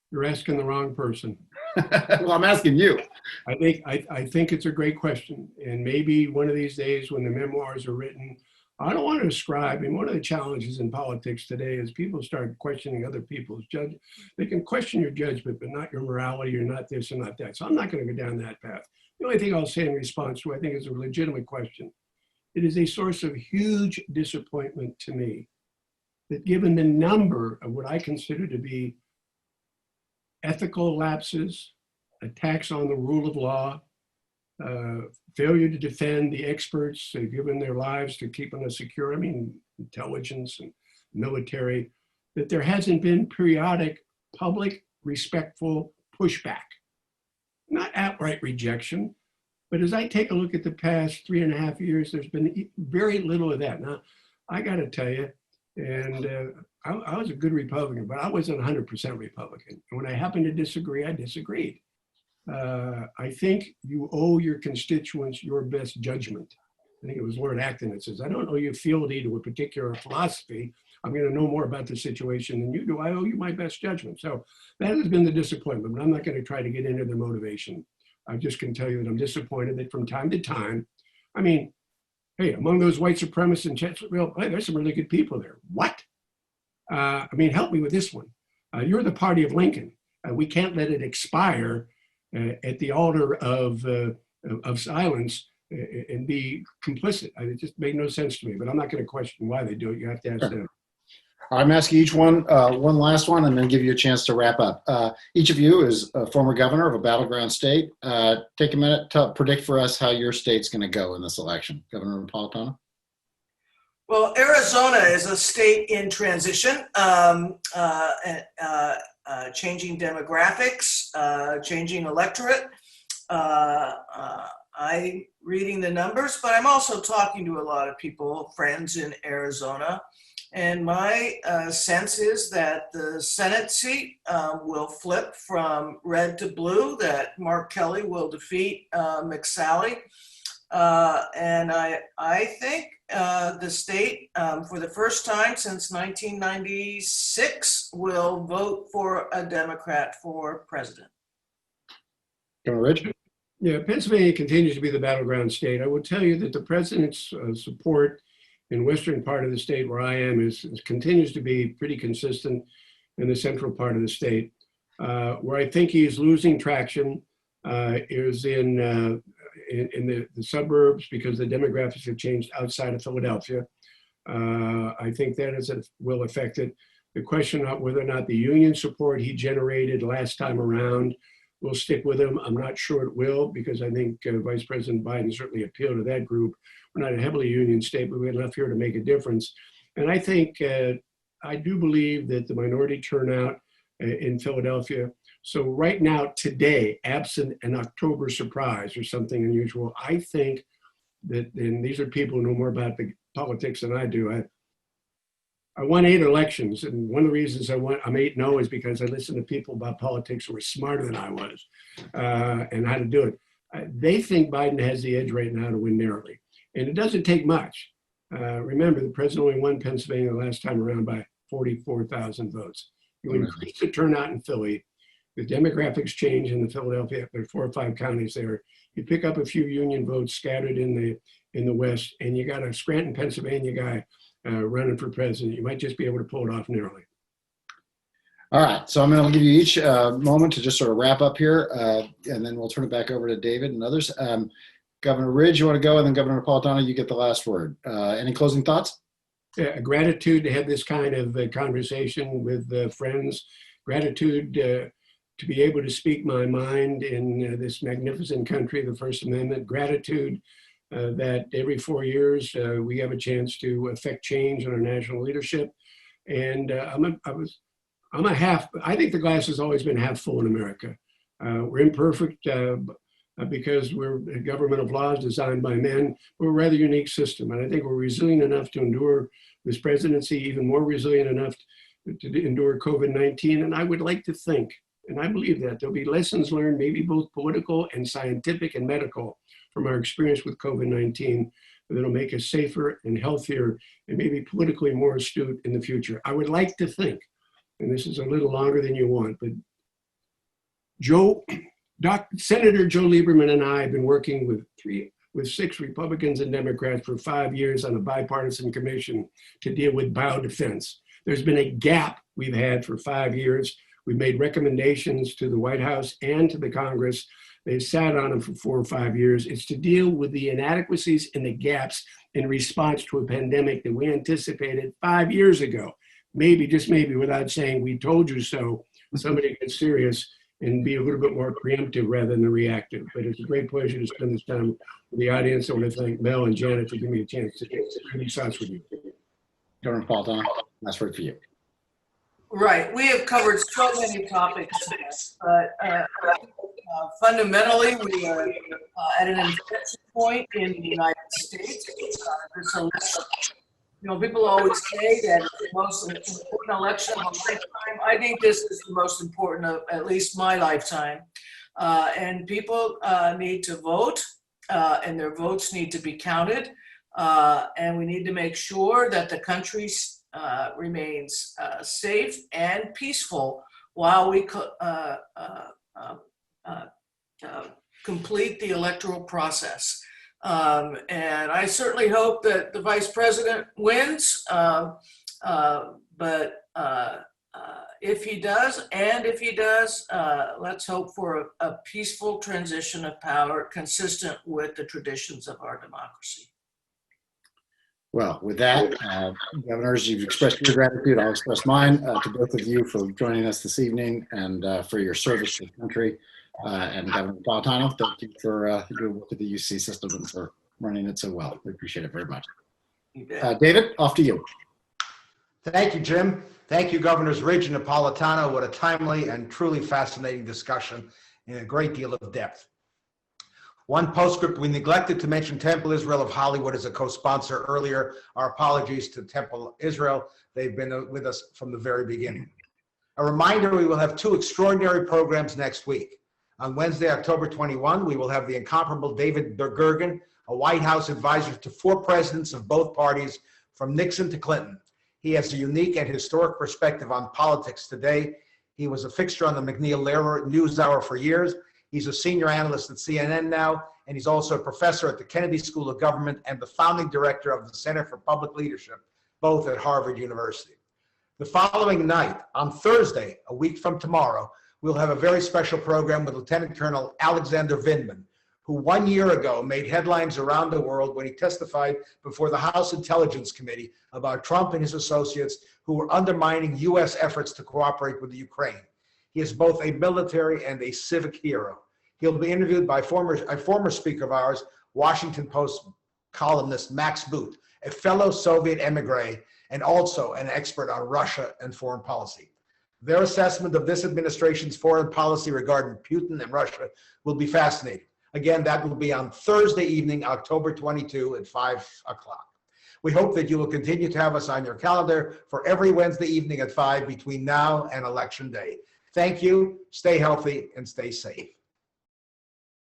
You're asking the wrong person. Well, I'm asking you. I think it's a great question. And maybe one of these days when the memoirs are written, I don't want to ascribe, one of the challenges in politics today is people start questioning other people's judgment. They can question your judgment, but not your morality. You're not this and not that. So I'm not going to go down that path. The only thing I'll say in response to, I think is a legitimate question. It is a source of huge disappointment to me that given the number of what I consider to be ethical lapses, attacks on the rule of law, failure to defend the experts, they've given their lives to keeping us secure, intelligence and military, that there hasn't been periodic public respectful pushback. Not outright rejection, but as I take a look at the past 3.5 years, there's been very little of that. Now, I got to tell you, and I was a good Republican, but I wasn't 100% Republican. And when I happened to disagree, I disagreed. I think you owe your constituents your best judgment. I think it was Lord Acton that says, I don't owe you fealty to a particular philosophy. I'm going to know more about the situation than you do. I owe you my best judgment. So that has been the disappointment, but I'm not going to try to get into their motivation. I just can tell you that I'm disappointed that from time to time, hey, among those white supremacists in Chancellorsville, hey, there's some really good people there. What? Help me with this one. You're the party of Lincoln. We can't let it expire at the altar of silence and be complicit. It just made no sense to me, but I'm not going to question why they do it. You have to ask them. I'm asking each one last one and then give you a chance to wrap up. Each of you is a former governor of a battleground state. Take a minute to predict for us how your state's going to go in this election. Governor Napolitano? Well, Arizona is a state in transition, changing demographics, changing electorate. I'm reading the numbers, but I'm also talking to a lot of people, friends in Arizona. And my sense is that the Senate seat will flip from red to blue, that Mark Kelly will defeat McSally. And I think the state, for the first time since 1996, will vote for a Democrat for president. Governor Ridge? Yeah, Pennsylvania continues to be the battleground state. I will tell you that the president's support in western part of the state where I am continues to be pretty consistent in the central part of the state. Where I think he is losing traction is in the suburbs because the demographics have changed outside of Philadelphia. I think that will affect it. The question of whether or not the union support he generated last time around will stick with him, I'm not sure it will, because I think Vice President Biden certainly appealed to that group. We're not a heavily union state, but we have enough here to make a difference. And I think, I do believe that the minority turnout in Philadelphia So right now, today, absent an October surprise or something unusual, I think that, and these are people who know more about the politics than I do. I won 8 elections, and one of the reasons I'm 8-0 is because I listened to people about politics who were smarter than I was and how to do it. They think Biden has the edge right now to win narrowly, and it doesn't take much. Remember, the president only won Pennsylvania the last time around by 44,000 votes. You increase the turnout in Philly, the demographics change in the Philadelphia, there are 4 or 5 counties there. You pick up a few union votes scattered in the West, and you got a Scranton, Pennsylvania guy running for president. You might just be able to pull it off narrowly. All right, so I'm going to give you each moment to just sort of wrap up here, and then we'll turn it back over to David and others. Governor Ridge, you want to go, and then Governor Napolitano, you get the last word. Any closing thoughts? Yeah, gratitude to have this kind of conversation with friends. Gratitude to be able to speak my mind in this magnificent country, the First Amendment. Gratitude that every 4 years we have a chance to affect change in our national leadership. And I think the glass has always been half full in America. We're imperfect because we're a government of laws designed by men. We're a rather unique system. And I think we're resilient enough to endure this presidency, even more resilient enough to endure COVID-19. And I would like to think, and I believe that there'll be lessons learned, maybe both political and scientific and medical, from our experience with COVID-19 that'll make us safer and healthier and maybe politically more astute in the future. I would like to think, and this is a little longer than you want, but Senator Joe Lieberman and I have been working with 6 Republicans and Democrats for 5 years on a bipartisan commission to deal with biodefense. There's been a gap we've had for 5 years. We've made recommendations to the White House and to the Congress. They've sat on them for 4 or 5 years. It's to deal with the inadequacies and the gaps in response to a pandemic that we anticipated 5 years ago. Maybe, just maybe, without saying we told you so, somebody get serious and be a little bit more preemptive rather than reactive. But it's a great pleasure to spend this time with the audience. I want to thank Mel and Janet for giving me a chance to share these thoughts with you. Governor Napolitano, last word for you. Right. We have covered so many topics, but fundamentally, we are at an inflection point in the United States. This election, people always say that it's the most important election of a lifetime. I think this is the most important of at least my lifetime. And people need to vote, and their votes need to be counted. And we need to make sure that the country remains safe and peaceful while we complete the electoral process. And I certainly hope that the vice president wins, but if he does, let's hope for a peaceful transition of power consistent with the traditions of our democracy. Well, with that, governors, you've expressed your gratitude. I'll express mine to both of you for joining us this evening and for your service to the country. And Governor Napolitano, thank you for your work with the UC system and for running it so well. We appreciate it very much. David, off to you. Thank you, Jim. Thank you, Governors Ridge and Napolitano. What a timely and truly fascinating discussion in a great deal of depth. One postscript, we neglected to mention Temple Israel of Hollywood as a co-sponsor earlier. Our apologies to Temple Israel. They've been with us from the very beginning. A reminder, we will have 2 extraordinary programs next week. On Wednesday, October 21, we will have the incomparable David Gergen, a White House advisor to 4 presidents of both parties, from Nixon to Clinton. He has a unique and historic perspective on politics today. He was a fixture on the McNeil-Lehrer NewsHour for years. He's a senior analyst at CNN now, and he's also a professor at the Kennedy School of Government and the founding director of the Center for Public Leadership, both at Harvard University. The following night, on Thursday, a week from tomorrow, we'll have a very special program with Lieutenant Colonel Alexander Vindman, who 1 year ago made headlines around the world when he testified before the House Intelligence Committee about Trump and his associates who were undermining U.S. efforts to cooperate with the Ukraine. He is both a military and a civic hero. He'll be interviewed by a former speaker of ours, Washington Post columnist Max Boot, a fellow Soviet emigre and also an expert on Russia and foreign policy. Their assessment of this administration's foreign policy regarding Putin and Russia will be fascinating. Again, that will be on Thursday evening, October 22 at 5 o'clock. We hope that you will continue to have us on your calendar for every Wednesday evening at 5 between now and Election Day. Thank you, stay healthy, and stay safe.